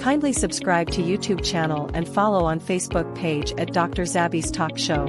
Kindly subscribe to YouTube channel and follow on Facebook page at Dr. Zabby's Talk Show.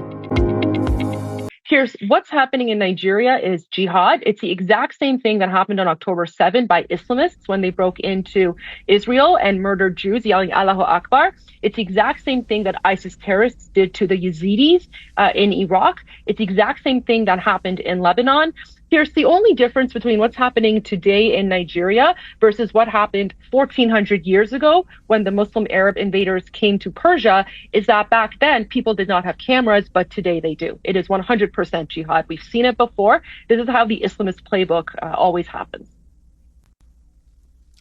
Here's what's happening in Nigeria is jihad. It's the exact same thing that happened on October 7 by Islamists when they broke into Israel and murdered Jews yelling Allahu Akbar. It's the exact same thing that ISIS terrorists did to the Yazidis in Iraq. It's the exact same thing that happened in Lebanon. Here's the only difference between what's happening today in Nigeria versus what happened 1400 years ago when the Muslim Arab invaders came to Persia is that back then people did not have cameras, but today they do. It is 100% jihad. We've seen it before. This is how the Islamist playbook always happens.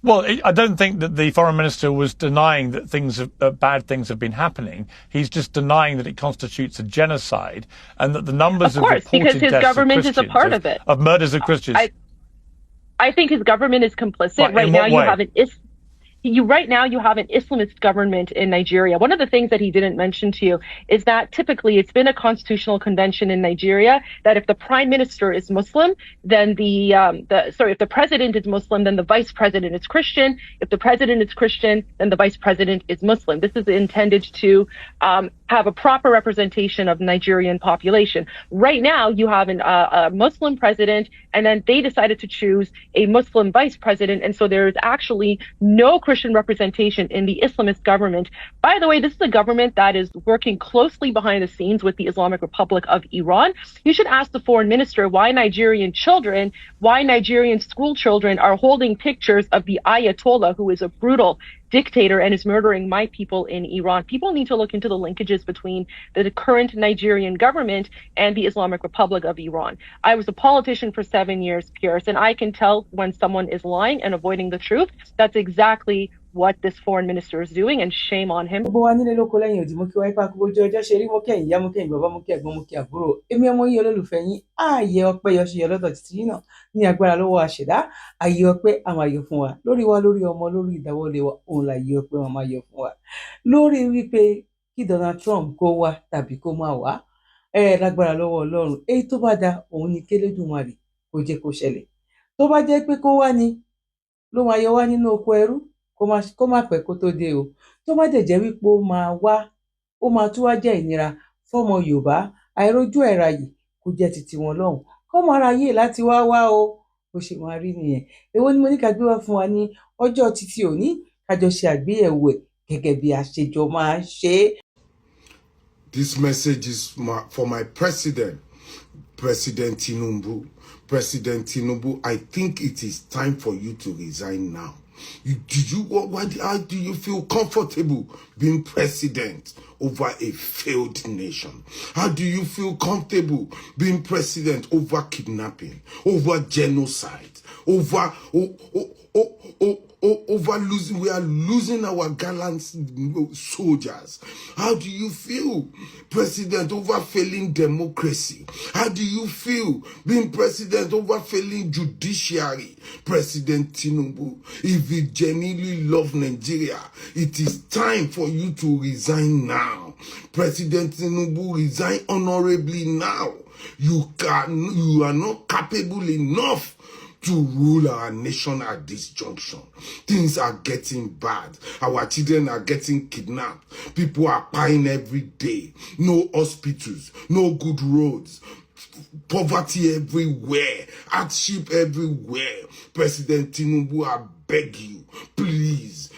Well, I don't think that the foreign minister was denying that bad things have been happening. He's just denying that it constitutes a genocide and that the numbers of reported because his deaths government of is a part of it. Of murders of Christians. I think his government is complicit. Right now, you have an Islamist government in Nigeria. One of the things that he didn't mention to you is that typically it's been a constitutional convention in Nigeria that if the prime minister is Muslim, then if the president is Muslim, then the vice president is Christian. If the president is Christian, then the vice president is Muslim. This is intended to have a proper representation of Nigerian population. Right now, you have a Muslim president, and then they decided to choose a Muslim vice president, and so there is actually no Christian representation in the Islamist government. By the way, this is a government that is working closely behind the scenes with the Islamic Republic of Iran. You should ask the foreign minister why Nigerian school children are holding pictures of the Ayatollah, who is a brutal dictator and is murdering my people in Iran. People need to look into the linkages between the current Nigerian government and the Islamic Republic of Iran. I was a politician for 7 years, Pierce, and I can tell when someone is lying and avoiding the truth. That's exactly what this foreign minister is doing, and shame on him. Ní agbára lọ́wọ́ àṣẹ̀dá, ayé ọpẹ́ a máa yọ fún wa lórí wa, lórí ọmọ, lórí ìdáwọ́lé wa, òun la ayé ọpẹ́ wọn máa yọ fún wa lórí wípé kí Donald Trump kó wá tàbí kó má wá. Lágbára lọ́wọ́ Ọlọ́run, èyí tó bá da òun ni kélédùmarè kó jẹ́ kó ṣẹlẹ̀. Tó bá jẹ́ pé kó wá ni ló máa yọ wá nínú oko ẹrú, kó má pẹ́ kó tó dé o. Tó bá dẹ̀ jẹ́ wípé ó máa wá, ó máa tún wá jẹ́ ìnira fọ́mọ Yorùbá, àìrójú ẹ̀ráyè kó jẹ́ titi wọn lọ́hùn. Kọ́mọ aráyé láti wá o, bó ṣe máa rí nìyẹn. Èwo ni mo ní ká gbé wá fún wa ní ọjọ́ títí òní, ká jọ ṣe àgbéyẹ̀wò ẹ̀ gẹ́gẹ́ bí àṣejọ máa ń ṣe. This message is for my president, President Tinubu. President Tinubu, I think it is time for you to resign now. How do you feel comfortable being president over a failed nation? How do you feel comfortable being president over kidnapping, over genocide, over losing? We are losing our gallant soldiers. How do you feel, president, over failing democracy? How do you feel being president over failing judiciary? President Tinubu, if you genuinely love Nigeria, it is time for you to resign now. President Tinubu, resign honorably now. You are not capable enough to rule our nation at this junction. Things are getting bad. Our children are getting kidnapped. People are dying every day. No hospitals, no good roads. Poverty everywhere, hardship everywhere. President Tinubu, I beg you, please,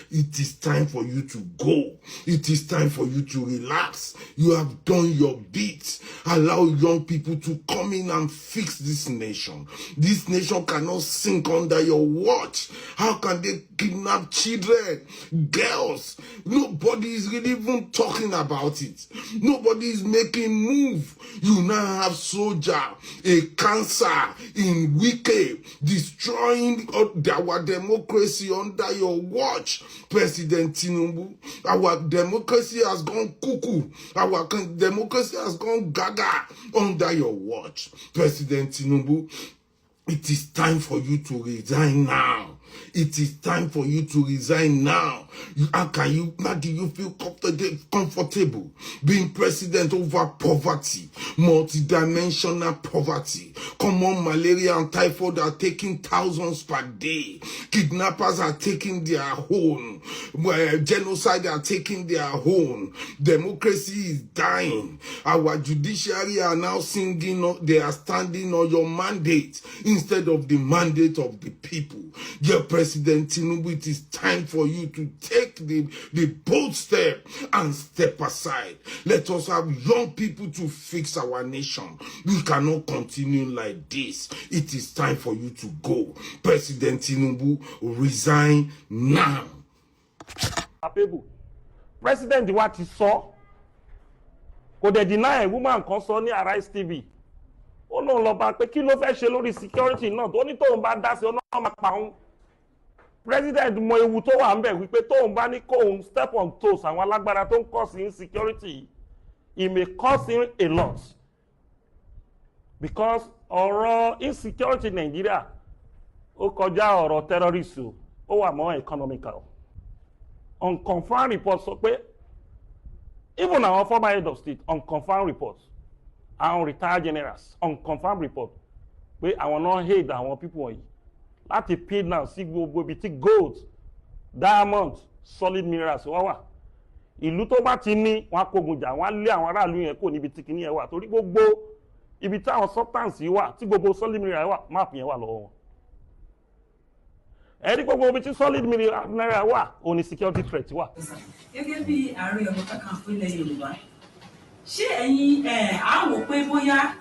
it is time for you to go. It is time for you to relax. You have done your bit. Allow young people to come in and fix this nation. This nation cannot sink under your watch. How can they kidnap children, girls? Nobody is really even talking about it. Nobody is making move. You now have soldier, a cancer in Wike, destroying our democracy under your watch. President Tinubu, our democracy has gone cuckoo. Our democracy has gone gaga under your watch. President Tinubu, it is time for you to resign now. It is time for you to resign now. How do you feel comfortable being president over poverty, multidimensional poverty? Common malaria and typhoid are taking thousands per day. Kidnappers are taking their own. Genocide are taking their own. Democracy is dying. Our judiciary are now singing, they are standing on your mandate instead of the mandate of the people. Dear President Tinubu, it is time for you to take the bold step and step aside. Let us have young people to fix our nation. We cannot continue like this. It is time for you to go. President Tinubu, resign now. President wa ti sọ kò dẹ̀ deny woman kan sọ ní Arise TV ó lóun lọ bá pé kí ló fẹ́ ṣe lórí security náà tó ní tóun bá dá sí ọ náà máa pa òun. President mọ ewu tó wà ń bẹ̀ wípé tóun bá ní kóun step on toes àwọn alágbára tó ń cause insecurity, it may cost him a lot because ọ̀rọ̀ insecurity Nigeria ó kọjá ọ̀rọ̀ terrorist ó wà mọ́ economical. Unconfirmed reports sọ pé even our former head of state, unconfirmed reports, our retired generals, unconfirmed report pé àwọn náà hate àwọn people wọ̀nyí láti pay now sí gbogbo ibi tí gold, diamond, solid minerals wá wà. Ìlú tó bá ti ní wọn kógun jà wọn lé àwọn aráàlú yẹn kò níbi tí kìíní yẹn wà torí gbogbo ibi tí àwọn substance yìí wà tí gbogbo solid mineral wà map yẹn wà lọ́wọ́ wọn. Ẹ̀rí gbogbo ibi tí solid mineral wà òní security threat wà. Gẹ́gẹ́ bí Ààrẹ Ọ̀nà Kakanfò ilẹ̀ Yorùbá, ṣé ẹ̀yin á wò pé bóyá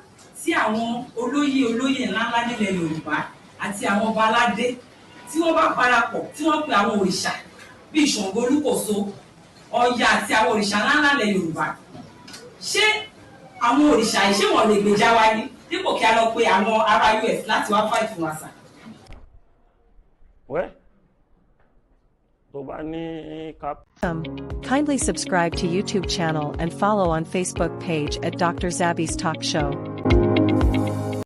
tí àwọn olóyè ńláńlá nílẹ̀ Yorùbá àti àwọn ọba aládé tí wọ́n bá parapọ̀ tí wọ́n pe àwọn òrìṣà bíi Ṣàngó Olúkòso, Ọya àti àwọn òrìṣà ńláńlá ilẹ̀ Yorùbá, ṣé àwọn òrìṣà yìí ṣé wọ́n lè gbèjà wa ní dípò kí a lọ pe àwọn ará US láti wá fight fún wa sà? Well, tó bá ní ká. Kindly subscribe to YouTube channel and follow on Facebook page at Dr. Zabby's Talk Show.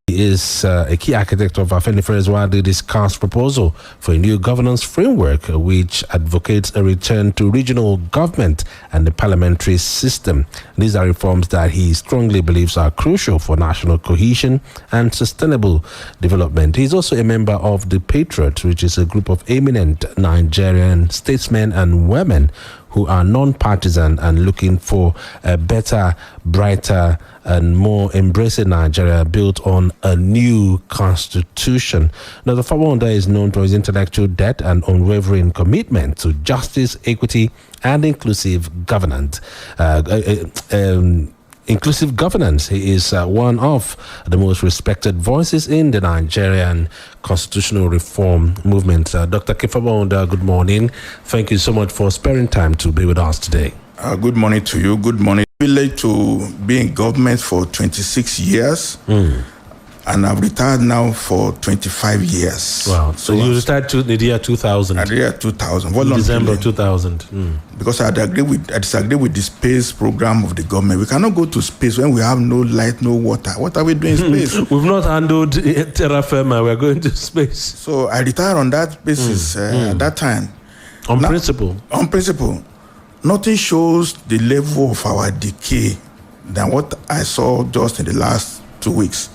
He is a key architect of Afenifere's widely discussed proposal for a new governance framework which advocates a return to regional government and the parliamentary system. These are reforms that he strongly believes are crucial for national cohesion and sustainable development. He is also a member of the Patriots, which is a group of eminent Nigerian statesmen and women who are non-partisan and looking for a better, brighter, and more embracing Nigeria built on a new constitution. Now, the Fabonda is known for his intellectual depth and unwavering commitment to justice, equity, and inclusive governance. Inclusive governance. He is one of the most respected voices in the Nigerian constitutional reform movement. Dr. Kifabonda, good morning. Thank you so much for sparing time to be with us today. Good morning to you. Good morning. Privileged to be in government for 26 years. And I've retired now for 25 years. Wow. So you retired to the year 2000? At the year 2000. December 2000. Because I disagree with the space program of the government. We cannot go to space when we have no light, no water. What are we doing in space? We've not handled terra firma. We're going to space. So I retired on that basis at that time. On principle? On principle. Nothing shows the level of our decay than what I saw just in the last 2 weeks.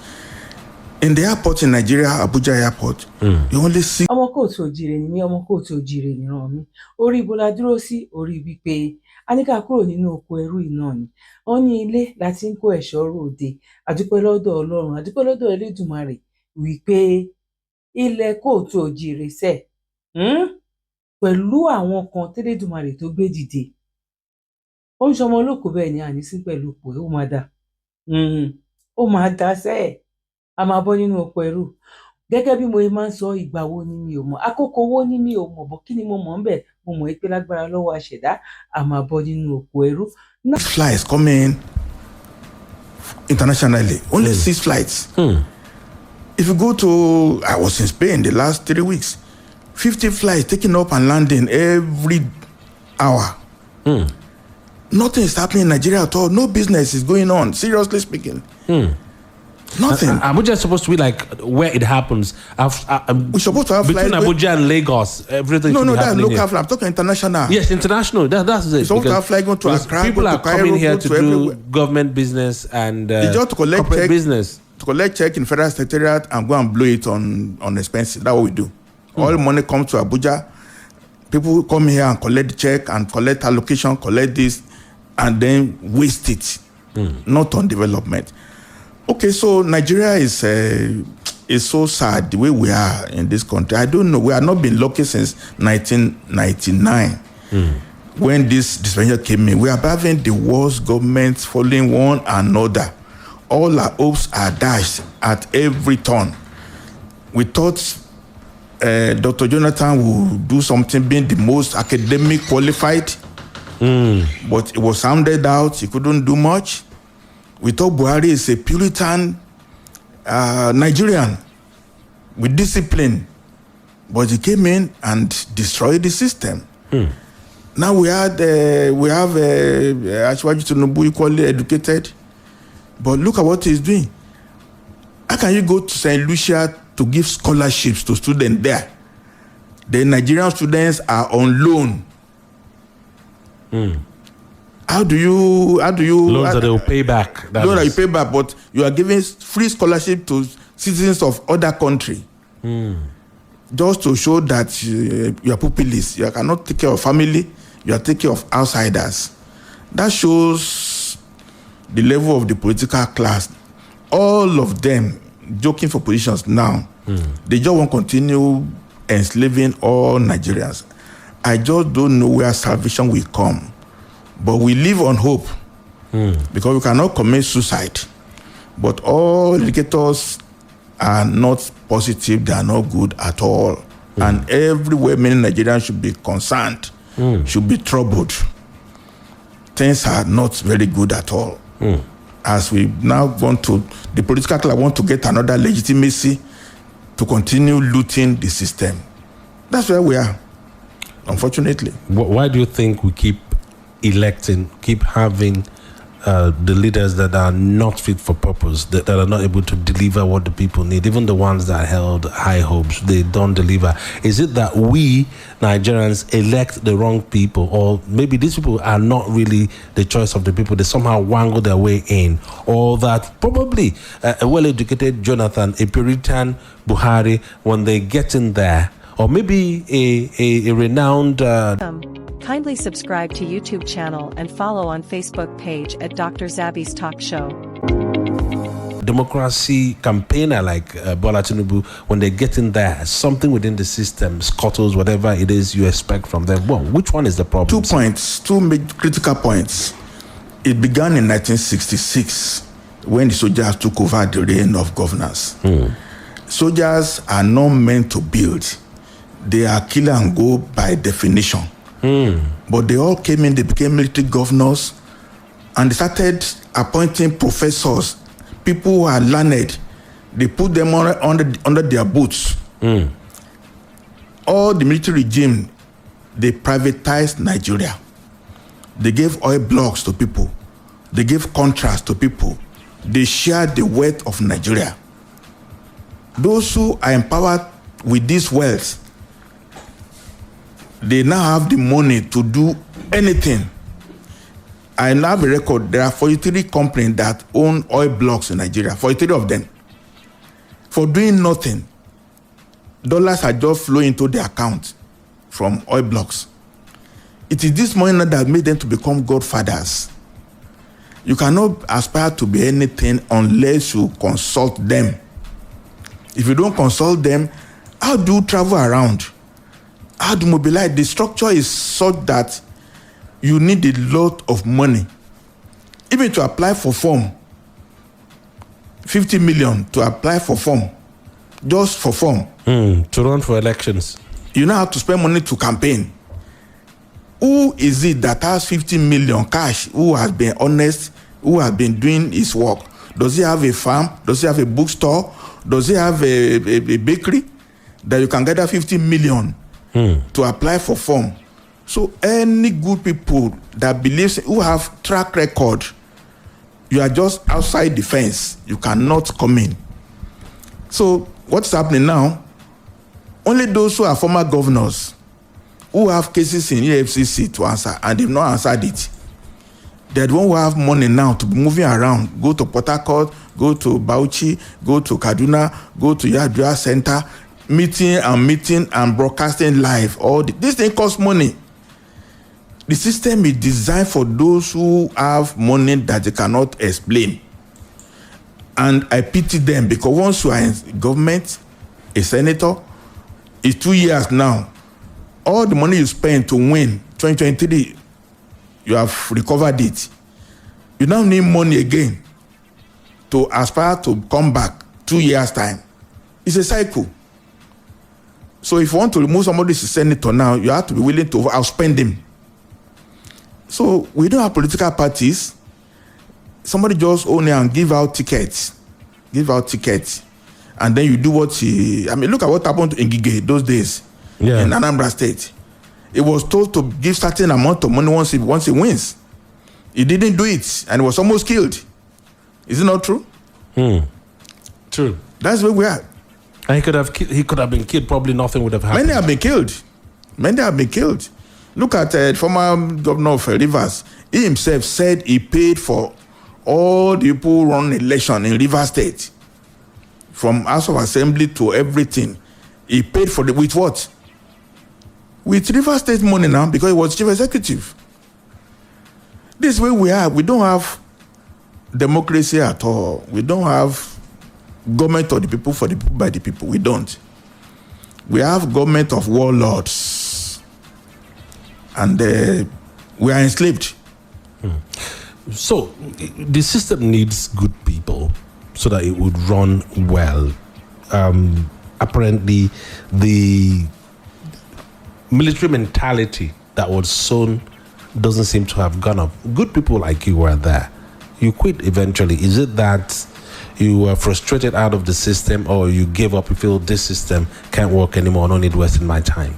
In the airport in Nigeria, Abuja airport, you only see. Ọmọ kóòtù òjìrè ni mí, ọmọ kóòtù òjìrè ni ràn mí. Orí ibo la dúró sí, orí wípé a ní ká kúrò nínú oko ẹrú iná ni. Wọ́n ní ilé láti ń kó ẹ̀ṣọ́ ròde. Àdúpẹ́ lọ́dọ̀ Ọlọ́run, àdúpẹ́ lọ́dọ̀ Elédùmarè wípé ilẹ̀ kóòtù òjìrè sẹ̀. Pẹ̀lú àwọn kan tẹ́lẹ̀dùmarè tó gbé dìde. Ó ń ṣọmọ olóko bẹ́ẹ̀ ni àní sí pẹ̀lú pò ó máa dà. Ó máa dà sẹ́ẹ̀. A máa bọ́ nínú oko ẹrú. Gẹ́gẹ́ bí mo máa ń sọ, ìgbà wo ni mi ò mọ̀, àkókò wo ni mi ò mọ̀, bọ́ kí ni mo mọ̀ ń bẹ̀? Mo mọ̀ pé lágbára lọ́wọ́ àṣẹ̀dá a máa bọ́ nínú oko ẹrú. Flights coming internationally, only 6 flights. If you go to, I was in Spain the last 3 weeks, 50 flights taking up and landing every hour. Nothing is happening in Nigeria at all. No business is going on, seriously speaking. Nothing. Abuja is supposed to be like where it happens. We're supposed to have between Abuja and Lagos. Everything. No, that's local flight. I'm talking international. Yes, international. That's it. We're supposed to have flight going to Accra. People are Cairo, coming here to do everywhere. government business and just to collect corporate check, business. To collect check in Federal Secretariat and go and blow it on expenses. That's what we do. All money comes to Abuja. People come here and collect the check and collect allocation, collect this, and then waste it. Not on development. Okay, so Nigeria is so sad the way we are in this country. I don't know. We have not been lucky since 1999 when this dispensation came in. We are having the worst governments following one another. All our hopes are dashed at every turn. We thought Dr. Jonathan would do something, being the most academic qualified, but it was sounded out. He couldn't do much. We thought Buhari is a Puritan Nigerian with discipline, but he came in and destroyed the system. Now we have Asiwaju Tinubu, equally educated, but look at what he's doing. How can you go to St. Lucia to give scholarships to students there? The Nigerian students are on loan. How do you loans that they will pay back? Loans that you pay back, but you are giving free scholarship to citizens of other country, just to show that you are populist. You cannot take care of family. You are taking care of outsiders. That shows the level of the political class. All of them joking for positions now. They just want to continue enslaving all Nigerians. I just don't know where salvation will come. But we live on hope because we cannot commit suicide. But all indicators are not positive. They are not good at all. And everywhere many Nigerians should be concerned, should be troubled. Things are not very good at all. As we now want to, the political class want to get another legitimacy to continue looting the system. That's where we are, unfortunately. Why do you think we keep having the leaders that are not fit for purpose, that are not able to deliver what the people need? Even the ones that held high hopes, they don't deliver. Is it that we Nigerians elect the wrong people, or maybe these people are not really the choice of the people? They somehow wangle their way in, or that probably a well-educated Jonathan, a Puritan Buhari, when they get in there, or maybe a renowned Kindly subscribe to YouTube channel and follow on Facebook page at Dr. Zabby's Talk Show. Democracy campaigner like Bola Tinubu, when they get in there, something within the system scuttles whatever it is you expect from them. Well, which one is the problem? 2 points, two critical points. It began in 1966 when the soldiers took over the reign of governance. Soldiers are not meant to build. They are kill and go by definition. But they all came in, they became military governors, and they started appointing professors, people who are learned. They put them under their boots. All the military regime, they privatized Nigeria. They gave oil blocks to people. They gave contracts to people. They shared the wealth of Nigeria. Those who are empowered with this wealth, they now have the money to do anything. I now have a record. There are 43 companies that own oil blocks in Nigeria, 43 of them. For doing nothing, dollars are just flowing into their account from oil blocks. It is this money that made them to become godfathers. You cannot aspire to be anything unless you consult them. If you don't consult them, how do you travel around? How to mobilize? The structure is such that you need a lot of money. Even to apply for form, 50 million to apply for form, just for form. To run for elections. You now have to spend money to campaign. Who is it that has 50 million cash, who has been honest, who has been doing his work? Does he have a farm? Does he have a bookstore? Does he have a bakery that you can gather 50 million to apply for form? So any good people that believes, who have track record, You are just outside the fence. You cannot come in. So what's happening now? Only those who are former governors who have cases in EFCC to answer, and they've not answered it. They don't have money now to be moving around. Go to Port Harcourt, go to Bauchi, go to Kaduna, go to Yadua Center, meeting and broadcasting live. This thing costs money. The system is designed for those who have money that they cannot explain. And I pity them, because once you are in government, a senator, it's 2 years now. All the money you spend to win 2023, you have recovered it. You now need money again to aspire to come back 2 years' time. It's a cycle. So if you want to remove somebody as a senator now, you have to be willing to outspend him. So we don't have political parties. Somebody just own it and give out tickets. And then you do what look at what happened in Ngige those days in Anambra State. It was told to give certain amount of money once he wins. He didn't do it, and he was almost killed. Is it not true? True. That's where we are. And he could have been killed. Probably nothing would have happened. Many have been killed. Look at former governor of Rivers. He himself said he paid for all the people who run election in Rivers State, from House of Assembly to everything. He paid for with what? With Rivers State money now, because he was chief executive. This way we are. We don't have democracy at all. We don't have government of the people, for the people, by the people. We don't. We have government of warlords. And we are enslaved. So the system needs good people so that it would run well. Apparently, the military mentality that was sown doesn't seem to have gone up. Good people like you were there. You quit eventually. Is it that you were frustrated out of the system, or you gave up, you feel this system can't work anymore, no need wasting my time?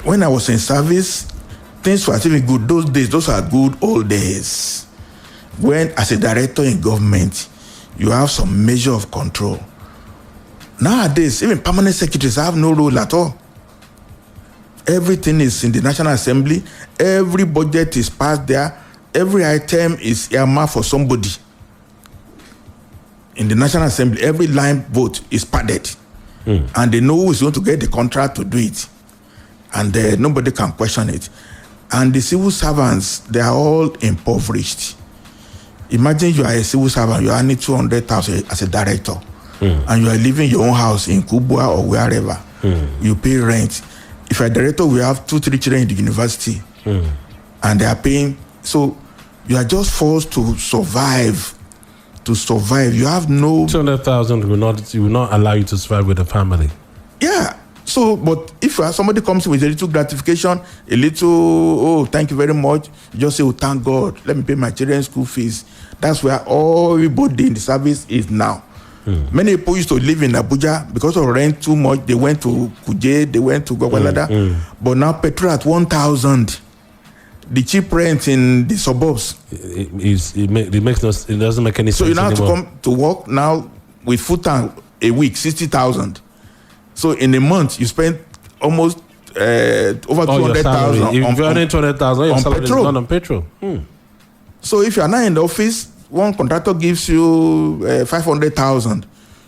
When I was in service, things were even good. Those are good old days. When, as a director in government, you have some measure of control. Nowadays, even permanent secretaries have no role at all. Everything is in the National Assembly. Every budget is passed there. Every item is earmarked for somebody. In the National Assembly, every line vote is padded. And they know who is going to get the contract to do it. And nobody can question it. And the civil servants, they are all impoverished. Imagine you are a civil servant, you are earning 200,000 as a director, and you are living your own house in Kubwa or wherever. You pay rent. If you're a director, we have 2-3 children in the university, and they are paying. So you are just forced to survive. You have no 200,000 will not allow you to survive with a family. Yeah. So, but if somebody comes with a little gratification, a little, thank you very much, you just say, thank God, let me pay my children's school fees. That's where everybody in the service is now. Many people used to live in Abuja because of rent too much. They went to Kuje, they went to Gwagwalada. But now petrol at 1,000. The cheap rent in the suburbs. It doesn't make any sense. So you now have anymore. to come to work now with full time a week, 60,000. So in a month, you spend almost over 200,000 on petrol. If you're earning 200,000, your salary is not on petrol. So if you are now in the office, one contractor gives you 500,000.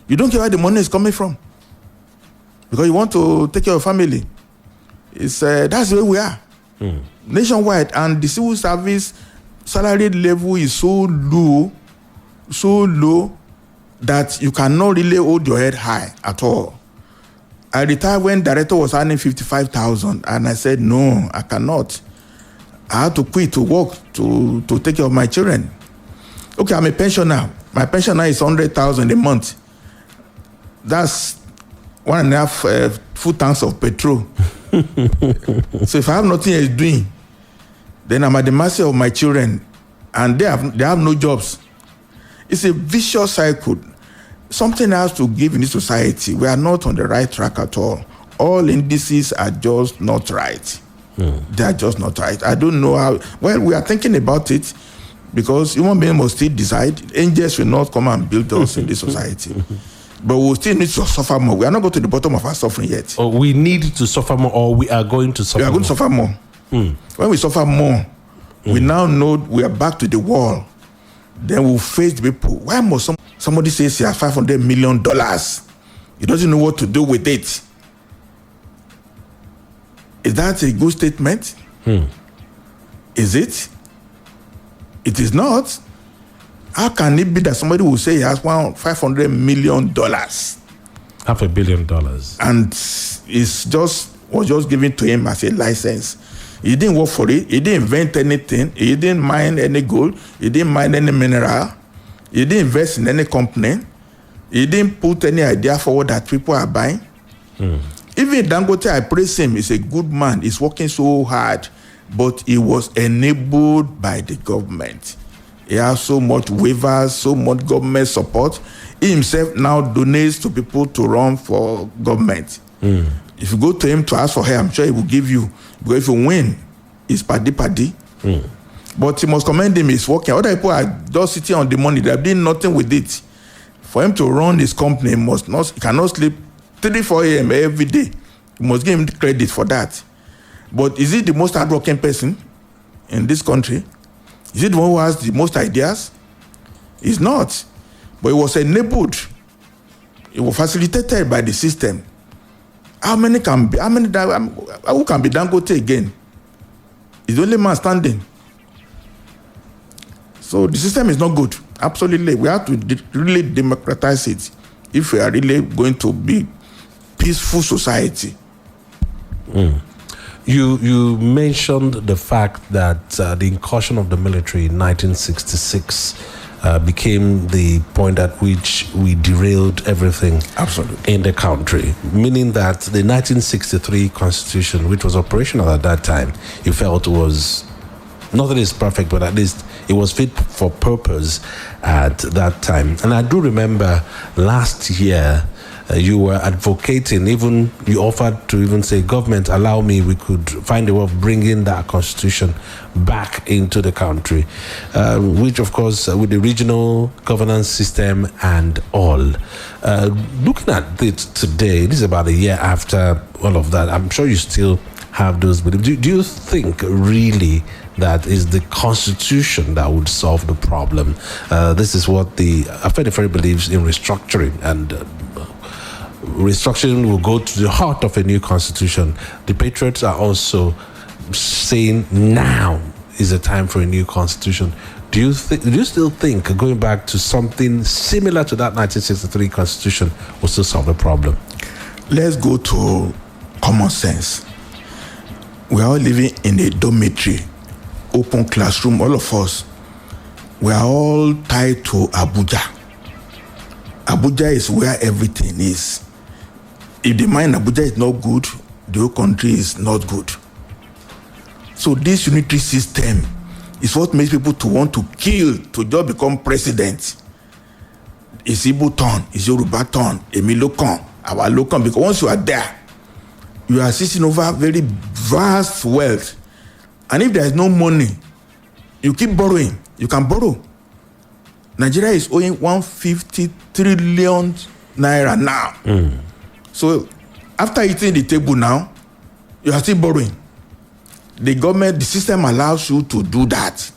You don't care where the money is coming from, because you want to take care of family. It's that's the way we are nationwide, and the civil service salary level is so low that you cannot really hold your head high at all. I retired when director was earning 55,000, and I said, no, I cannot. I had to quit to work to take care of my children. Okay, I'm a pensioner. My pension now is 100,000 a month. That's 1.5 full tanks of petrol. So if I have nothing else doing, then I'm at the mercy of my children, and they have no jobs. It's a vicious cycle. Something has to give in this society. We are not on the right track at all. All indices are just not right. They are just not right. I don't know how. Well, we are thinking about it. because human beings must still decide. Angels will not come and build us in this society. But we still need to suffer more. We are not going to the bottom of our suffering yet. Or we need to suffer more, or we are going to suffer more? We are going to suffer more. When we suffer more, we now know we are back to the wall. Then we'll face the people. Why must somebody say he has $500 million? He doesn't know what to do with it. Is that a good statement? Is it? It is not. How can it be that somebody will say he has $500 million? $500 million. And it's was just given to him as a license. He didn't work for it. He didn't invent anything. He didn't mine any gold. He didn't mine any mineral. He didn't invest in any company. He didn't put any idea forward that people are buying. Even Dangote, I praise him. He's a good man. He's working so hard. But he was enabled by the government. He has so much waivers, so much government support. He himself now donates to people to run for government. If you go to him to ask for help, I'm sure he will give you. Because if you win, it's paddy. But you must commend him, he's working. Other people are just sitting on the money, they're doing nothing with it. For him to run this company, he cannot sleep 3-4 a.m. every day. You must give him credit for that. But is he the most hardworking person in this country? Is he the one who has the most ideas? He's not. But he was enabled. He was facilitated by the system. Who can be Dangote again? He's the only man standing. So the system is not good. Absolutely. We have to really democratize it if we are really going to be peaceful society. You mentioned the fact that the incursion of the military in 1966 became the point at which we derailed everything in the country, meaning that the 1963 Constitution, which was operational at that time, you felt was, not that it's perfect, but at least it was fit for purpose at that time. And I do remember last year, you were advocating, even you offered to even say, government, allow me, we could find a way of bringing that constitution back into the country, which of course with the regional governance system and all. Looking at it today, this is about a year after all of that, I'm sure you still have those beliefs. Do you think really that is the constitution that would solve the problem? This is what the Afenifere believes in restructuring, and restructuring will go to the heart of a new constitution. The Patriots are also saying now is the time for a new constitution. Do you still think going back to something similar to that 1963 constitution will still solve the problem? Let's go to common sense. We are all living in a dormitory, open classroom, all of us. We are all tied to Abuja. Abuja is where everything is. If the mind Abuja is not good, the whole country is not good. So this unitary system is what makes people to want to kill, to just become president. It's Igbo turn, it's Yoruba turn, Emi Lokan, our Lokan, because once you are there, you are sitting over very vast wealth. And if there is no money, you keep borrowing. You can borrow. Nigeria is owing 150 trillion naira now. So after eating the table now, you are still borrowing. The government, the system allows you to do that.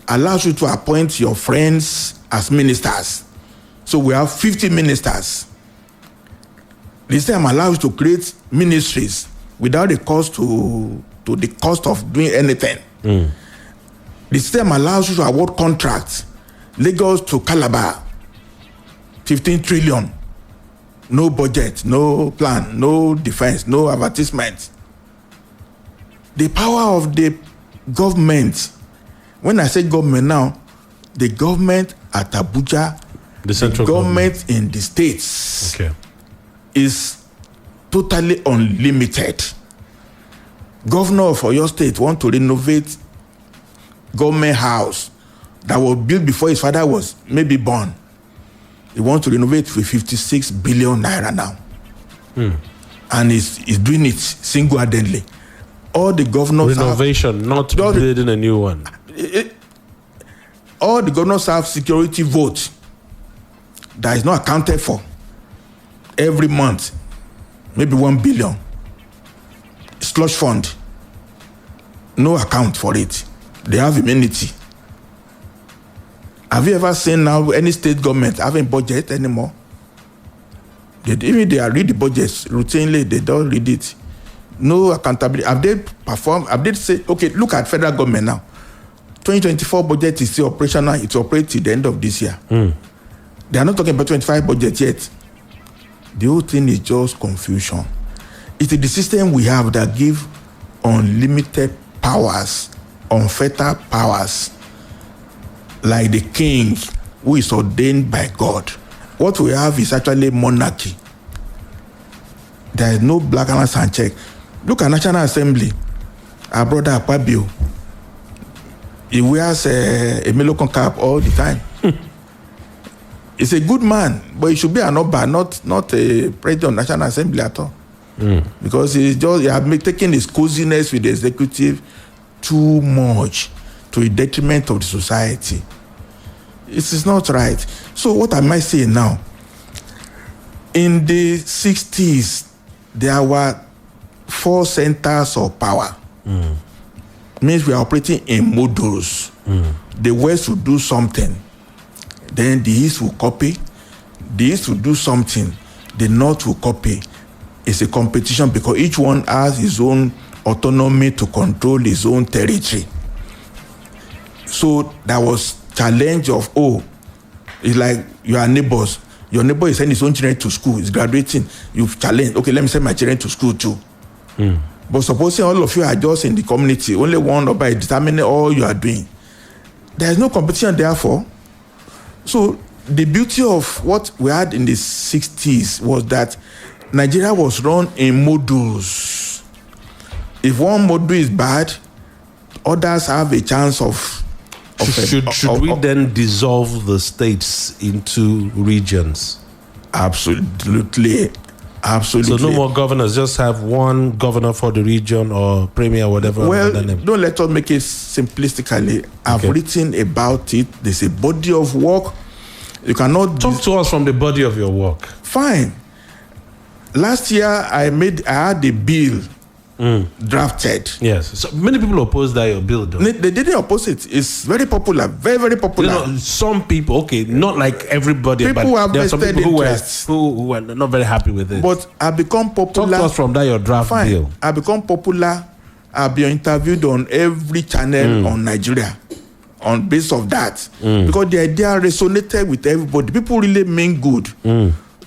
Allows you to appoint your friends as ministers. So we have 50 ministers. The system allows you to create ministries without the cost to the cost of doing anything. The system allows you to award contracts. Lagos to Calabar, 15 trillion. No budget, no plan, no defense, no advertisement. The power of the government, when I say government now, the government at Abuja, the central government in the states, is totally unlimited. Governor of Oyo State want to renovate government house that was built before his father was maybe born. He wants to renovate for 56 billion naira now. And he's doing it single-handedly. All the governors renovation, not building a new one. all the governors have security votes that is not accounted for every month, maybe 1 billion. Slush fund, no account for it. They have immunity. Have you ever seen now any state government having budget anymore? Even they read the budgets routinely, they don't read it. No accountability. Have they performed? Have they say, okay, look at federal government now. 2024 budget is still operational. It operates till the end of this year. They are not talking about 25 budget yet. The whole thing is just confusion. It's the system we have that give unlimited powers, unfettered powers, like the king who is ordained by God. What we have is actually monarchy. There is no black and check. Look at National Assembly. Our brother Akpabio, he wears a Melocon cap all the time. He's a good man, but he should be an Oba, not a president of National Assembly at all. Because he has taken his coziness with the executive too much to the detriment of the society. It is not right. So what am I saying now? In the 60s, there were 4 centers of power. Means we are operating in modules. The West will do something, then the East will copy. The East will do something, the North will copy. It's a competition because each one has his own autonomy to control his own territory. So there was challenge of, it's like you are neighbors. Your neighbor is sending his own children to school, he's graduating. You've challenged, okay, let me send my children to school too. But supposing all of you are just in the community, only one by determining all you are doing, there is no competition therefore. So the beauty of what we had in the 60s was that Nigeria was run in modules. If one module is bad, others have a chance of Should we then dissolve the states into regions? Absolutely. So no more governors, just have one governor for the region or premier, whatever. Well, don't let us make it simplistically. I've written about it. There's a body of work. You cannot talk to us from the body of your work. Fine. Last year, I had a bill drafted. Yes. So many people oppose that your bill, though. They didn't oppose it. It's very popular. Very, very popular. Some people, okay, not like everybody, people but there are some people who were not very happy with it. But I become popular. Talk to us from that your draft bill. I become popular. I've been interviewed on every channel on Nigeria on basis of that. Because the idea resonated with everybody. People really mean good.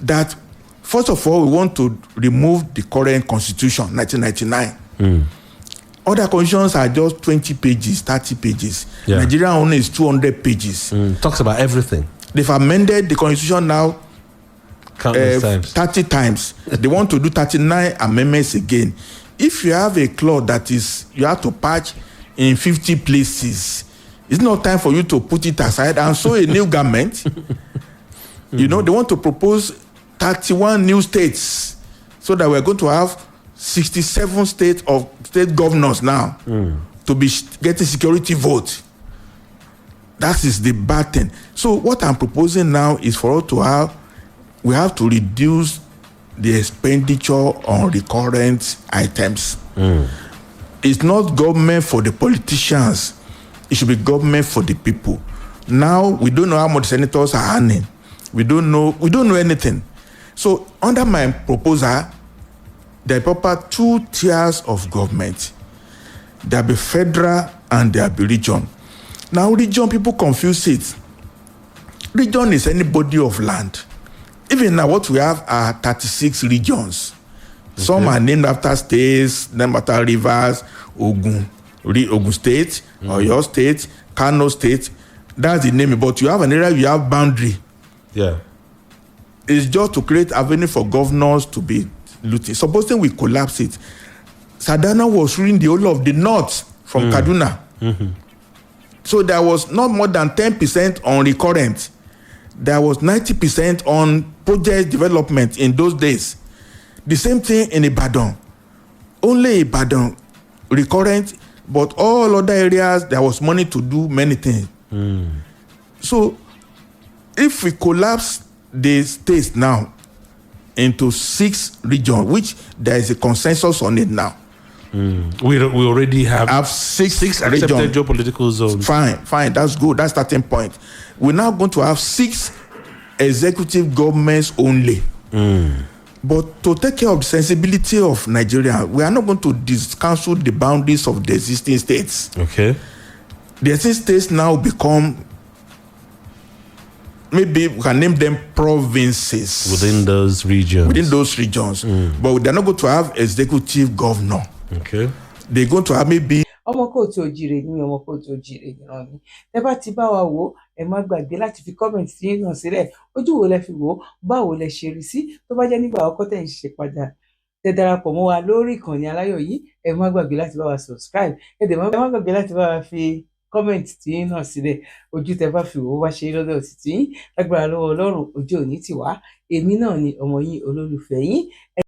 That first of all, we want to remove the current constitution, 1999. Other constitutions are just 20 pages, 30 pages. Yeah. Nigeria only is 200 pages. Talks about everything. They've amended the constitution now 30 times. They want to do 39 amendments again. If you have a clause that is, you have to patch in 50 places, it's not time for you to put it aside and so a new government. They want to propose 31 new states so that we're going to have 67 state governors now to be getting security vote. That is the bad thing. So what I'm proposing now is for us we have to reduce the expenditure on recurrent items. It's not government for the politicians. It should be government for the people. Now we don't know how much senators are earning. We don't know anything. So under my proposal, there are proper 2 tiers of government. There will be federal and there will be region. Now region, people confuse it. Region is any body of land. Even now what we have are 36 regions. Okay. Some are named after states, named after rivers, Ogun State, Oyo State, Kano State. That's the name. But you have an area, you have boundary. Yeah. It's just to create avenue for governors to be looting. Supposing we collapse it, Sadana was ruling the whole of the north from Kaduna. So there was not more than 10% on recurrent. There was 90% on project development in those days. The same thing in Ibadan. Only Ibadan recurrent, but all other areas there was money to do many things. So if we collapse the states now into 6 regions, which there is a consensus on it now. We already have six accepted regions. geopolitical zones. Fine, that's good. That's starting point. We're now going to have 6 executive governments only. But to take care of the sensibility of Nigeria, we are not going to discancel the boundaries of the existing states. Okay. The existing states now become, maybe we can name them provinces. Within those regions. But they're not going to have executive governor. Okay. They're going to have maybe ọmọ kóòtù òjìrè ní ọmọ kóòtù òjìrè ìran ni tẹ́ bá ti bá wa wò ẹ má gbàgbé láti fi comment yín náà sílẹ̀ ojú wo lẹ fi wò báwo lẹ ṣe rí sí tó bá jẹ́ nígbà àkọ́kọ́ tẹ́ ń ṣe padà tẹ́ darapọ̀ mọ́ wa lórí ìkànnì aláyọ̀ yìí ẹ má gbàgbé láti bá wa subscribe ẹ dẹ̀ má gbàgbé láti bá wa fi comment yín náà sílẹ̀ ojú tẹ́ bá fi wò wá ṣe lọ́dọ̀ títí lágbára lọ́wọ́ Ọlọ́run ojú òní tì wá èmi náà ni ọmọ yín olólùfẹ́ yín